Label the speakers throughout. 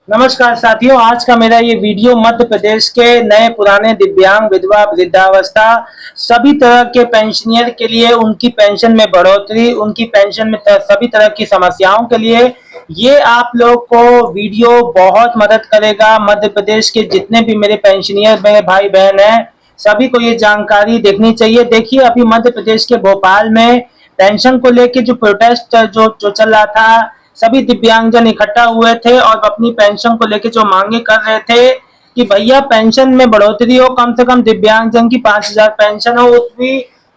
Speaker 1: नमस्कार साथियों, आज का मेरा ये वीडियो मध्य प्रदेश के नए पुराने दिव्यांग, विधवा, वृद्धावस्था सभी तरह के पेंशनियर के लिए उनकी पेंशन में बढ़ोतरी, उनकी पेंशन में सभी तरह की समस्याओं के लिए ये आप लोग को वीडियो बहुत मदद करेगा। मध्य प्रदेश के जितने भी मेरे पेंशनियर मेरे भाई बहन हैं, सभी को ये जानकारी देखनी चाहिए। देखिए, अभी मध्य प्रदेश के भोपाल में पेंशन को लेकर जो प्रोटेस्ट जो चल रहा था, सभी दिव्यांगजन इकट्ठा हुए थे और अपनी पेंशन को लेकर जो मांगे कर रहे थे कि भैया पेंशन में बढ़ोतरी हो, कम से कम दिव्यांगजन की 5,000 पेंशन हो।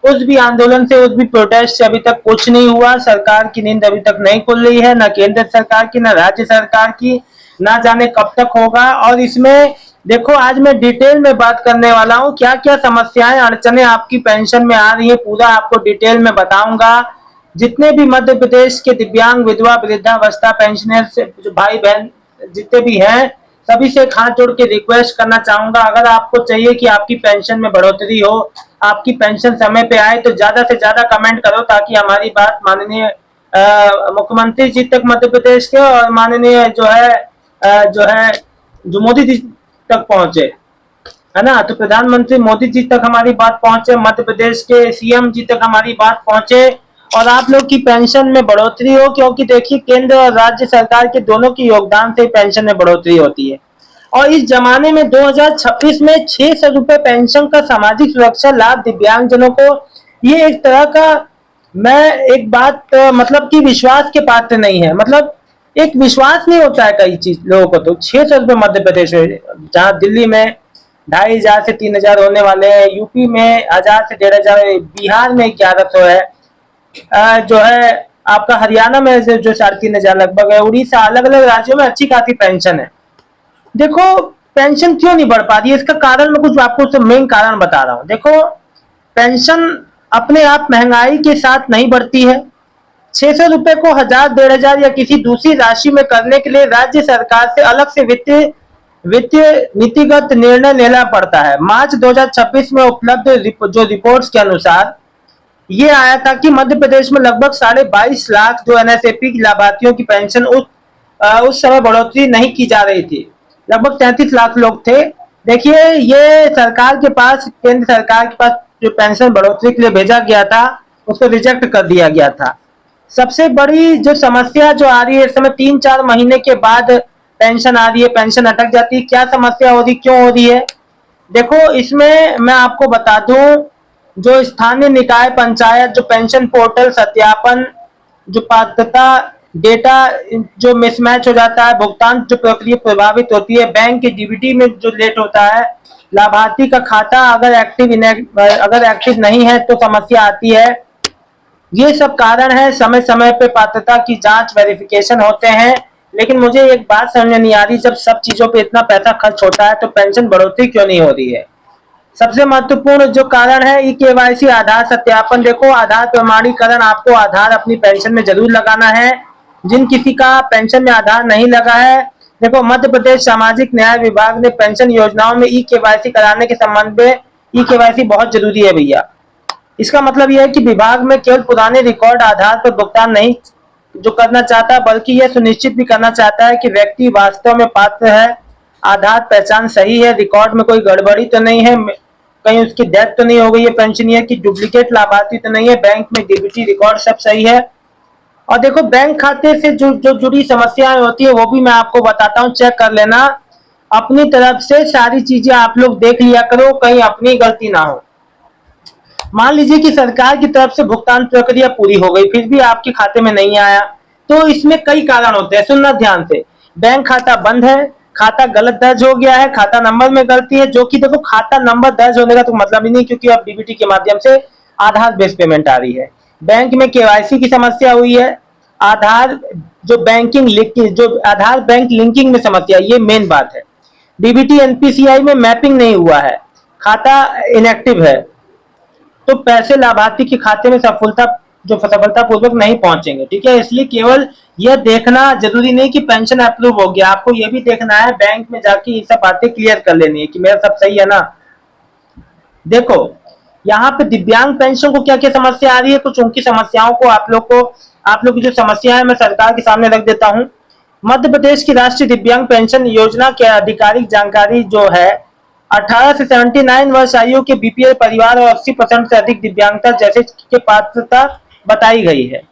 Speaker 1: उस भी आंदोलन से, उस भी प्रोटेस्ट से अभी तक कुछ नहीं हुआ। सरकार की नींद अभी तक नहीं खुल रही है, न केंद्र सरकार की, न राज्य सरकार की। ना जाने कब तक होगा। और इसमें देखो, आज मैं डिटेल में बात करने वाला हूँ, क्या क्या समस्याएं अड़चने आपकी पेंशन में आ रही है, पूरा आपको डिटेल में बताऊंगा। जितने भी मध्य प्रदेश के दिव्यांग, विधवा, वृद्धावस्था पेंशनर से जो भाई बहन जितने भी हैं, सभी से हाथ जोड़ के रिक्वेस्ट करना चाहूंगा, अगर आपको चाहिए कि आपकी पेंशन में बढ़ोतरी हो, आपकी पेंशन समय पे आए, तो ज्यादा से ज्यादा कमेंट करो ताकि हमारी बात माननीय मुख्यमंत्री जी तक मध्य प्रदेश के, और माननीय जो मोदी जी तक पहुंचे, है ना। तो प्रधानमंत्री मोदी जी तक हमारी बात पहुंचे, मध्य प्रदेश के सीएम जी तक हमारी बात पहुंचे और आप लोग की पेंशन में बढ़ोतरी हो। क्योंकि देखिए, केंद्र और राज्य सरकार के दोनों के योगदान से पेंशन में बढ़ोतरी होती है। और इस जमाने में 2026 में 600 रुपए पेंशन का सामाजिक सुरक्षा लाभ दिव्यांगजनों को, ये एक तरह का, मैं एक बात मतलब कि विश्वास के पात्र नहीं है। मतलब एक विश्वास नहीं होता है कई चीज लोगों को। तो 600 रुपए मध्य प्रदेश में, जहाँ दिल्ली में 2,500 से 3,000 होने वाले हैं, यूपी में 1,000 से 1,500, बिहार में 1,100 है, जो है आपका हरियाणा में जो 3,500 लगभग है, उड़ीसा, अलग अलग राज्यों में अच्छी खासी पेंशन है। देखो, पेंशन क्यों नहीं बढ़ पा रही है, इसका कारण मैं कुछ आपको मेन कारण बता रहा हूँ। देखो, पेंशन अपने आप महंगाई के साथ नहीं बढ़ती है। 600 रुपए को 1,000, 1,500 या किसी दूसरी राशि में करने के लिए राज्य सरकार से अलग से वित्तीय नीतिगत निर्णय लेना पड़ता है। मार्च 2026 में उपलब्ध जो रिपोर्ट्स के अनुसार ये आया था कि मध्य प्रदेश में लगभग 22.5 लाख जो एनएसएपी की लाभार्थियों की पेंशन उस समय बढ़ोतरी नहीं की जा रही थी। लगभग 33 लाख लोग थे। देखिए, ये सरकार के पास, केंद्र सरकार के पास जो पेंशन बढ़ोतरी के लिए भेजा गया था, उसको रिजेक्ट कर दिया गया था। सबसे बड़ी जो समस्या जो आ रही है इस समय, 3-4 महीने के बाद पेंशन आ रही है, पेंशन अटक जाती है। क्या समस्या हो रही, क्यों हो रही है? देखो, इसमें मैं आपको बता दूं, जो स्थानीय निकाय पंचायत जो पेंशन पोर्टल सत्यापन, जो पात्रता डेटा जो मिसमैच हो जाता है, भुगतान जो प्रक्रिया प्रभावित होती है, बैंक के डीबीटी में जो लेट होता है, लाभार्थी का खाता अगर एक्टिव नहीं है तो समस्या आती है। ये सब कारण है। समय समय पे पात्रता की जांच, वेरिफिकेशन होते हैं। लेकिन मुझे एक बात समझ में नहीं आ रही, जब सब चीजों पे इतना पैसा खर्च होता है तो पेंशन बढ़ोतरी क्यों नहीं हो रही है? सबसे महत्वपूर्ण जो कारण है ई केवाईसी, आधार सत्यापन। देखो, आधार प्रमाणीकरण, आपको आधार अपनी पेंशन में जरूर लगाना है। जिन किसी का पेंशन में आधार नहीं लगा है, देखो, मध्य प्रदेश सामाजिक न्याय विभाग ने पेंशन योजनाओं में ई केवाईसी कराने के संबंध में, ई केवाईसी बहुत जरूरी है भैया। इसका मतलब यह है कि विभाग में केवल पुराने रिकॉर्ड आधार पर भुगतान नहीं जो करना चाहता, बल्कि यह सुनिश्चित भी करना चाहता है कि व्यक्ति वास्तव में पात्र है, आधार पहचान सही है, रिकॉर्ड में कोई गड़बड़ी तो नहीं है, कहीं उसकी डेथ तो नहीं हो गई है पेंशनियर की, डुप्लीकेट लाभार्थी तो नहीं है, बैंक में डीबीटी रिकॉर्ड सब सही है। और देखो, बैंक खाते से जो जुड़ी समस्याएं होती है वो भी मैं आपको बताता हूँ, चेक कर लेना। अपनी तरफ से सारी चीजें आप लोग देख लिया करो, कहीं अपनी गलती ना हो। मान लीजिए कि सरकार की तरफ से भुगतान प्रक्रिया पूरी हो गई, फिर भी आपके खाते में नहीं आया, तो इसमें कई कारण होते हैं, सुनना ध्यान से। बैंक खाता बंद है, खाता गलत दर्ज हो गया है, खाता नंबर में गलती है, जो कि देखो, खाता नंबर दर्ज होने का तो मतलब ही नहीं, क्योंकि अब डीबीटी के माध्यम से आधार बेस्ड पेमेंट आ रही है। बैंक में केवाईसी की समस्या हुई है, आधार जो आधार बैंक लिंकिंग में समस्या, ये मेन बात है। डीबीटी एनपीसीआई में मैपिंग नहीं हुआ है, खाता इनएक्टिव है, तो पैसे लाभार्थी के खाते में सफलतापूर्वक नहीं पहुंचेंगे। ठीक है, इसलिए केवल यह देखना जरूरी नहीं कि पेंशन अप्रूव हो गया, आपको यह भी देखना है, बैंक में जाके ये सब बातें क्लियर कर लेनी है कि मेरा सब सही है ना। देखो, यहाँ पे दिव्यांग पेंशन को क्या क्या समस्या आ रही है, कुछ उनकी समस्याओं को आप लोग की जो समस्या है मैं सरकार के सामने रख देता हूँ। मध्य प्रदेश की राष्ट्रीय दिव्यांग पेंशन योजना के आधिकारिक जानकारी जो है 18 से 79 वर्ष आयु के बीपीएल परिवार और 80% से अधिक दिव्यांगता जैसे के पात्रता बताई गई है।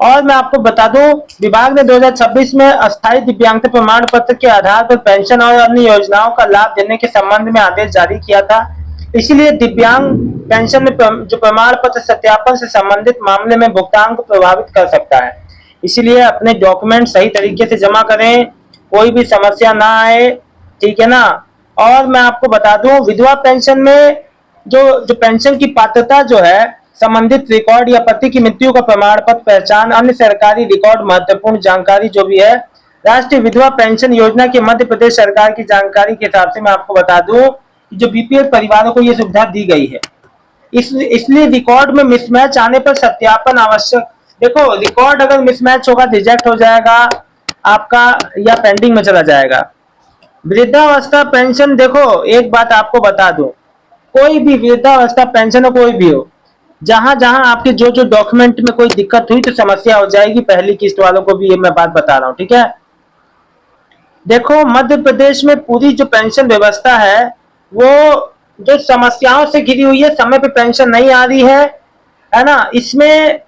Speaker 1: और मैं आपको बता दूं, विभाग ने 2026 में अस्थायी दिव्यांगता प्रमाण पत्र के आधार पर पेंशन और अन्य योजनाओं का लाभ देने के संबंध में आदेश जारी किया था। इसलिए दिव्यांग पेंशन में जो प्रमाण पत्र सत्यापन से संबंधित मामले में भुगतान को प्रभावित कर सकता है। इसलिए अपने डॉक्यूमेंट सही तरीके से जमा करें, कोई भी समस्या ना आए, ठीक है ना। और मैं आपको बता दूं, विधवा पेंशन में जो पेंशन की पात्रता जो है संबंधित रिकॉर्ड या पति की मृत्यु का प्रमाण पत्र, पहचान, अन्य सरकारी रिकॉर्ड, महत्वपूर्ण जानकारी जो भी है राष्ट्रीय विधवा पेंशन योजना के मध्य प्रदेश सरकार की जानकारी के हिसाब से मैं आपको बता दूं कि जो बीपीएल परिवारों को ये सुविधा दी गई है। इसलिए रिकॉर्ड में मिसमैच आने पर सत्यापन आवश्यक। देखो, रिकॉर्ड अगर मिसमैच होगा रिजेक्ट हो जाएगा आपका या पेंडिंग में चला जाएगा। वृद्धावस्था पेंशन, देखो एक बात आपको बता दूं, कोई भी वृद्धावस्था पेंशन हो, कोई भी हो, जहां जहां आपके जो डॉक्यूमेंट में कोई दिक्कत हुई तो समस्या हो जाएगी। पहली किस्त वालों को भी ये मैं बात बता रहा हूं, ठीक है। देखो, मध्य प्रदेश में पूरी जो पेंशन व्यवस्था है वो जो समस्याओं से घिरी हुई है, समय पे पेंशन नहीं आ रही है ना। इसमें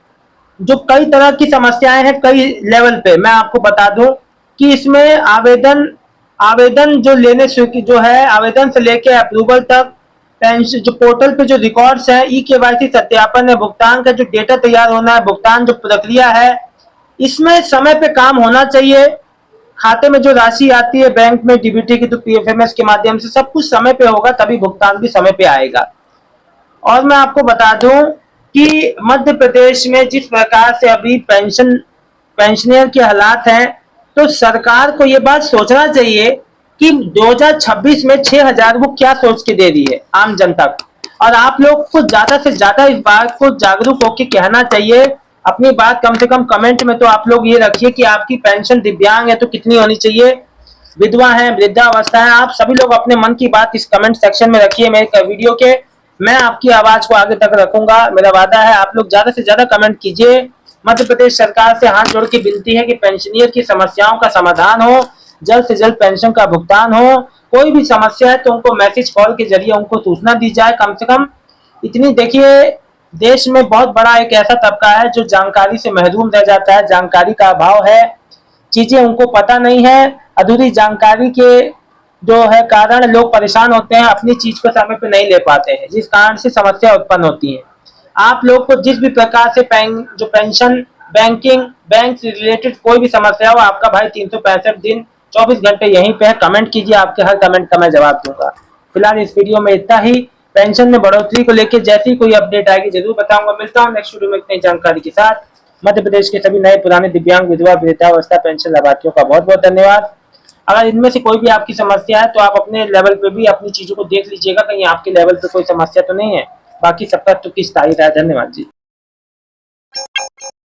Speaker 1: जो कई तरह की समस्याएं हैं कई लेवल पे, मैं आपको बता दूं कि इसमें आवेदन जो लेने जो है, आवेदन से लेके अप्रूवल तक, पेंशन जो पोर्टल पे जो रिकॉर्ड्स है, ई केवाईसी सत्यापन है, भुगतान का जो डेटा तैयार होना है, भुगतान जो प्रक्रिया है, इसमें समय पे काम होना चाहिए। खाते में जो राशि आती है बैंक में डीबीटी की, तो पीएफएमएस के माध्यम से सब कुछ समय पे होगा, तभी भुगतान भी समय पे आएगा। और मैं आपको बता दूं कि मध्य प्रदेश में जिस प्रकार से अभी पेंशनर के हालात हैं, तो सरकार को ये बात सोचना चाहिए कि 2026 में 6,000 वो क्या सोच के दे रही है आम जनता को। और आप लोग को ज्यादा से ज्यादा इस बात को जागरूक होकर कहना चाहिए। अपनी बात कम से कम कमेंट में तो आप लोग ये रखिए कि आपकी पेंशन दिव्यांग है तो कितनी होनी चाहिए, विधवा है, वृद्धावस्था है, आप सभी लोग अपने मन की बात इस कमेंट सेक्शन में रखिए मेरे वीडियो के। मैं आपकी आवाज को आगे तक रखूंगा, मेरा वादा है। आप लोग ज्यादा से ज्यादा कमेंट कीजिए। मध्य प्रदेश सरकार से हाथ जोड़ के विनती है कि पेंशनियर की समस्याओं का समाधान हो, जल्द से जल्द पेंशन का भुगतान हो। कोई भी समस्या है तो उनको मैसेज कॉल के जरिए उनको सूचना दी जाए। कम से कम इतनी, देखिए देश में बहुत बड़ा एक ऐसा तबका है जो जानकारी से महरूम रह जाता है, जानकारी का अभाव है, चीजें उनको पता नहीं है। अधूरी जानकारी के जो है कारण लोग परेशान होते हैं, अपनी चीज को समय पे नहीं ले पाते हैं, जिस कारण से समस्या उत्पन्न होती है। आप लोग को जिस भी प्रकार से जो पेंशन, बैंकिंग, बैंक से रिलेटेड कोई भी समस्या हो, आपका भाई 365 दिन 24 घंटे यहीं पे है। कमेंट कीजिए, आपके हर कमेंट का मैं जवाब दूंगा। फिलहाल इस वीडियो में इतना ही। पेंशन में बढ़ोतरी को लेकर जैसी कोई अपडेट आएगी जरूर बताऊंगा। मिलता हूं नेक्स्ट वीडियो में एक नई जानकारी के साथ। मध्य प्रदेश के सभी नए पुराने दिव्यांग, विधवा, वृद्धावस्था पेंशन लाभार्थियों का बहुत बहुत धन्यवाद। अगर इनमें से कोई भी आपकी समस्या है तो आप अपने लेवल पे भी अपनी चीजों को देख लीजिएगा, कहीं आपके लेवल पे कोई समस्या तो नहीं है। बाकी सबका तो किस स्थायी है। धन्यवाद जी।